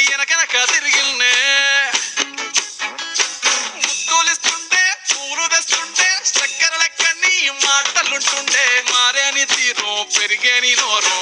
వెనకనక తిరిగిల్నే ముద్దులిస్తుంటే పూలు తెస్తుంటే చక్కెర లెక్క నీ మాటలుంటుండే మారేని తీరు పెరిగేని నోరు